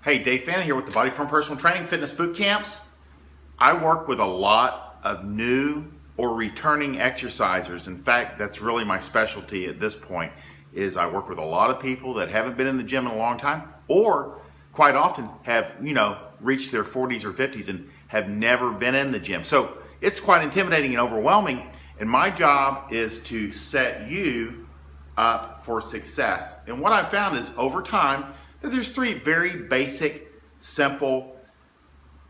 Hey, Dave Fannin here with the Body Form Personal Training Fitness Bootcamps. I work with a lot of new or returning exercisers. In fact, that's really my specialty at this point, is I work with a lot of people that haven't been in the gym in a long time, or quite often have, reached their 40s or 50s and have never been in the gym. So it's quite intimidating and overwhelming. And my job is to set you up for success. And what I've found is over time, that there's three very basic, simple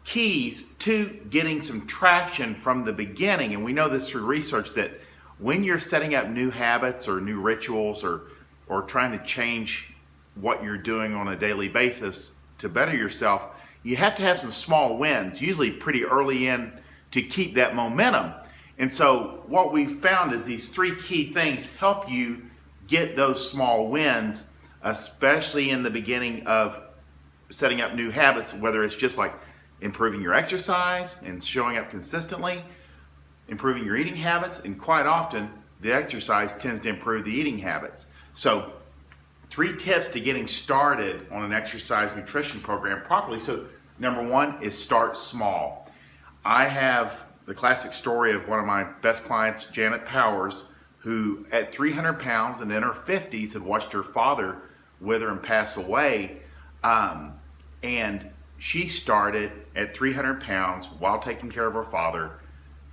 keys to getting some traction from the beginning. And we know this through research that when you're setting up new habits or new rituals or trying to change what you're doing on a daily basis to better yourself, you have to have some small wins, usually pretty early in, to keep that momentum. And so what we've found is these three key things help you get those small wins, especially in the beginning of setting up new habits, whether it's just like improving your exercise and showing up consistently, improving your eating habits, and quite often the exercise tends to improve the eating habits. So 3 tips to getting started on an exercise nutrition program properly. So number 1 is start small. I have the classic story of one of my best clients, Janet Powers, who at 300 pounds and in her 50s had watched her father wither and pass away. And she started at 300 pounds while taking care of her father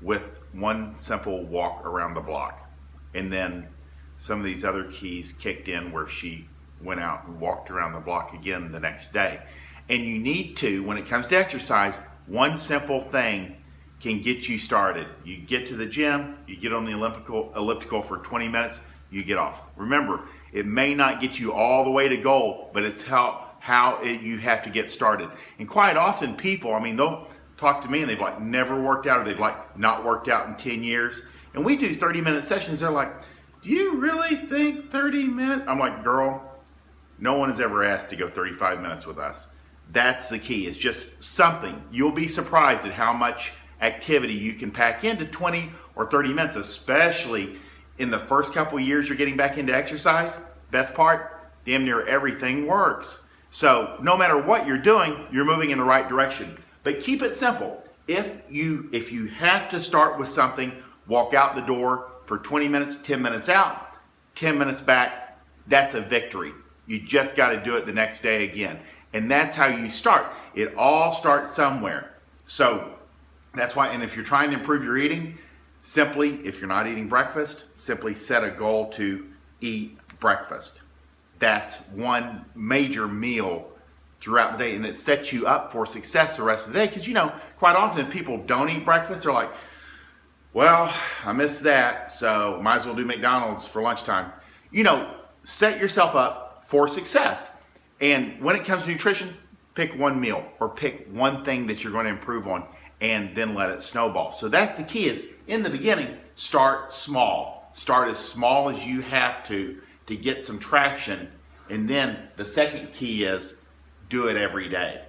with one simple walk around the block. And then some of these other keys kicked in where she went out and walked around the block again the next day. And you need to, when it comes to exercise, one simple thing can get you started. You get to the gym, you get on the elliptical for 20 minutes, you get off. Remember, it may not get you all the way to goal, but it's you have to get started. And quite often people, they'll talk to me and they've never worked out, or they've not worked out in 10 years. And we do 30-minute sessions. They're like, do you really think 30 minutes? I'm like, girl, no one has ever asked to go 35 minutes with us. That's the key. It's just something. You'll be surprised at how much activity you can pack into 20 or 30 minutes, especially in the first couple of years you're getting back into exercise. Best part, damn near everything works. So no matter what you're doing, you're moving in the right direction. But keep it simple. If you have to start with something, walk out the door for 20 minutes, 10 minutes out, 10 minutes back, that's a victory. You just got to do it the next day again. And that's how you start. It all starts somewhere. So that's why, and if you're trying to improve your eating, simply, if you're not eating breakfast, simply set a goal to eat breakfast. That's one major meal throughout the day, and it sets you up for success the rest of the day. Because, quite often if people don't eat breakfast, they're like, well, I missed that, so might as well do McDonald's for lunchtime. Set yourself up for success. And when it comes to nutrition, pick one meal or pick one thing that you're going to improve on, and then let it snowball. So that's the key, is in the beginning, start small. Start as small as you have to get some traction. And then the second key is do it every day.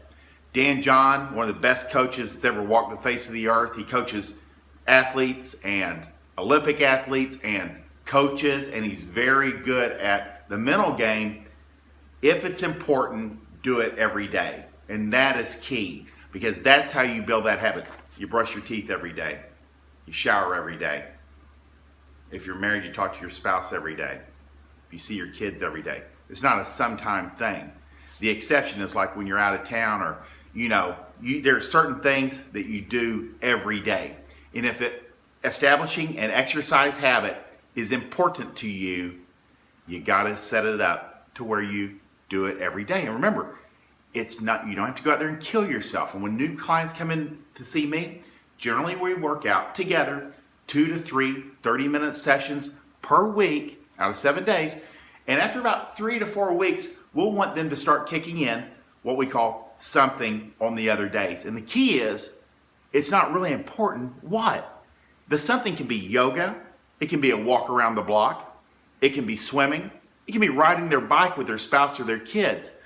Dan John, one of the best coaches that's ever walked the face of the earth, he coaches athletes and Olympic athletes and coaches, and he's very good at the mental game. If it's important, do it every day. And that is key, because that's how you build that habit. You brush your teeth every day. You shower every day. If you're married, you talk to your spouse every day. If you see your kids every day. It's not a sometime thing. The exception is like when you're out of town, or, there are certain things that you do every day. And if establishing an exercise habit is important to you, you got to set it up to where you do it every day. And remember, you don't have to go out there and kill yourself. And when new clients come in to see me, generally we work out together 2 to 3 30-minute sessions per week out of 7 days. And after about 3 to 4 weeks, we'll want them to start kicking in what we call something on the other days. And the key is, it's not really important what. The something can be yoga. It can be a walk around the block. It can be swimming. It can be riding their bike with their spouse or their kids.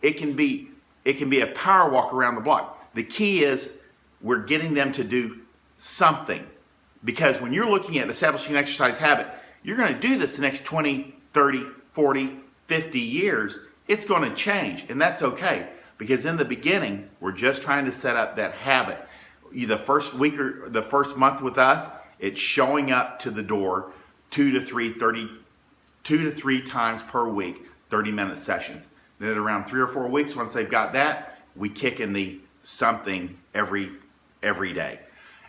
It can be a power walk around the block. The key is we're getting them to do something. Because when you're looking at establishing an exercise habit, you're going to do this the next 20, 30, 40, 50 years. It's going to change, and that's okay. Because in the beginning, we're just trying to set up that habit. The first week or the first month with us, it's showing up to the door 2 to 3 times per week, 30-minute sessions. Then at around 3 or 4 weeks, once they've got that, we kick in the something every day.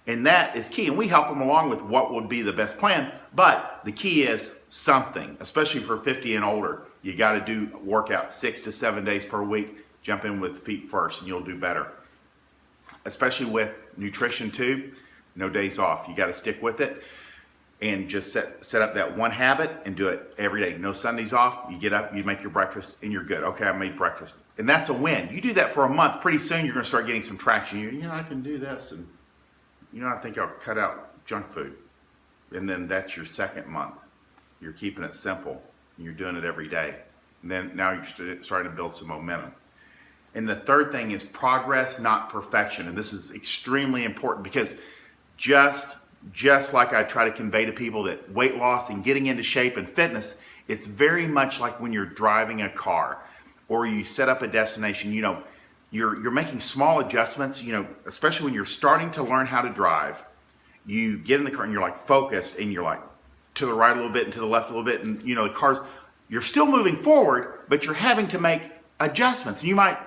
And that is key. And we help them along with what would be the best plan. But the key is something, especially for 50 and older. You got to do workouts 6 to 7 days per week. Jump in with feet first and you'll do better. Especially with nutrition too, no days off. You got to stick with it and just set up that one habit and do it every day. No Sundays off. You get up, you make your breakfast, and you're good. Okay, I made breakfast. And that's a win. You do that for a month, pretty soon you're going to start getting some traction. You know, I can do this, and I think I'll cut out junk food. And then that's your second month. You're keeping it simple, and you're doing it every day. And then now you're starting to build some momentum. And the third thing is progress, not perfection. And this is extremely important because just like I try to convey to people that weight loss and getting into shape and fitness, it's very much like when you're driving a car or you set up a destination. You're making small adjustments, especially when you're starting to learn how to drive. You get in the car and you're like focused and you're like to the right a little bit and to the left a little bit. And the cars, you're still moving forward, but you're having to make adjustments. And you might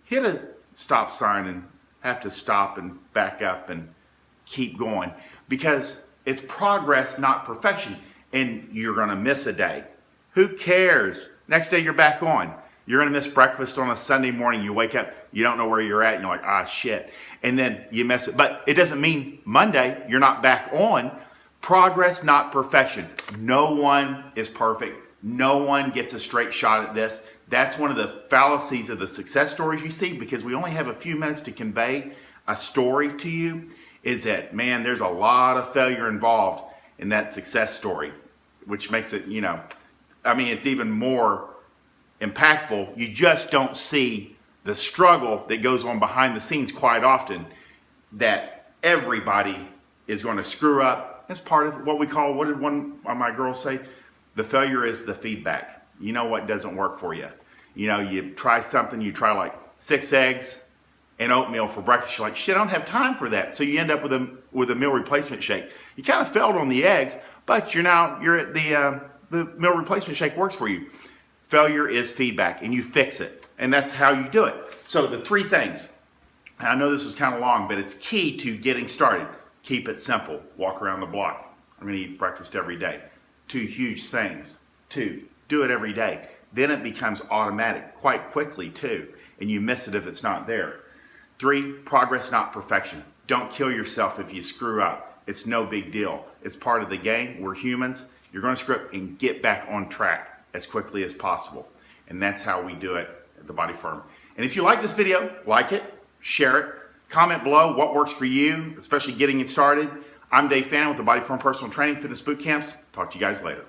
hit a stop sign and have to stop and back up and keep going because it's progress, not perfection. And you're going to miss a day. Who cares? Next day you're back on. You're going to miss breakfast on a Sunday morning. You wake up, you don't know where you're at, and you're like, ah, shit. And then you miss it. But it doesn't mean Monday you're not back on. Progress, not perfection. No one is perfect. No one gets a straight shot at this. That's one of the fallacies of the success stories you see, because we only have a few minutes to convey a story to you, is that, man, there's a lot of failure involved in that success story, which makes it, it's even more impactful. You just don't see the struggle that goes on behind the scenes quite often, that everybody is going to screw up. It's part of what we call, what did one of my girls say? The failure is the feedback. You know what doesn't work for you. You try something, you try like 6 eggs and oatmeal for breakfast. You're like, shit, I don't have time for that. So you end up with a meal replacement shake. You kind of failed on the eggs, but you're at the meal replacement shake works for you. Failure is feedback, and you fix it. And that's how you do it. So the 3 things, and I know this was kind of long, but it's key to getting started. Keep it simple. Walk around the block. I'm going to eat breakfast every day. 2 huge things. 2, do it every day. Then it becomes automatic quite quickly too, and you miss it if it's not there. 3, progress, not perfection. Don't kill yourself if you screw up. It's no big deal. It's part of the game. We're humans. You're going to screw up and get back on track as quickly as possible. And that's how we do it at The Body Firm. And if you like this video, like it, share it, comment below what works for you, especially getting it started. I'm Dave Fannin with The Body Firm Personal Training Fitness Bootcamps. Talk to you guys later.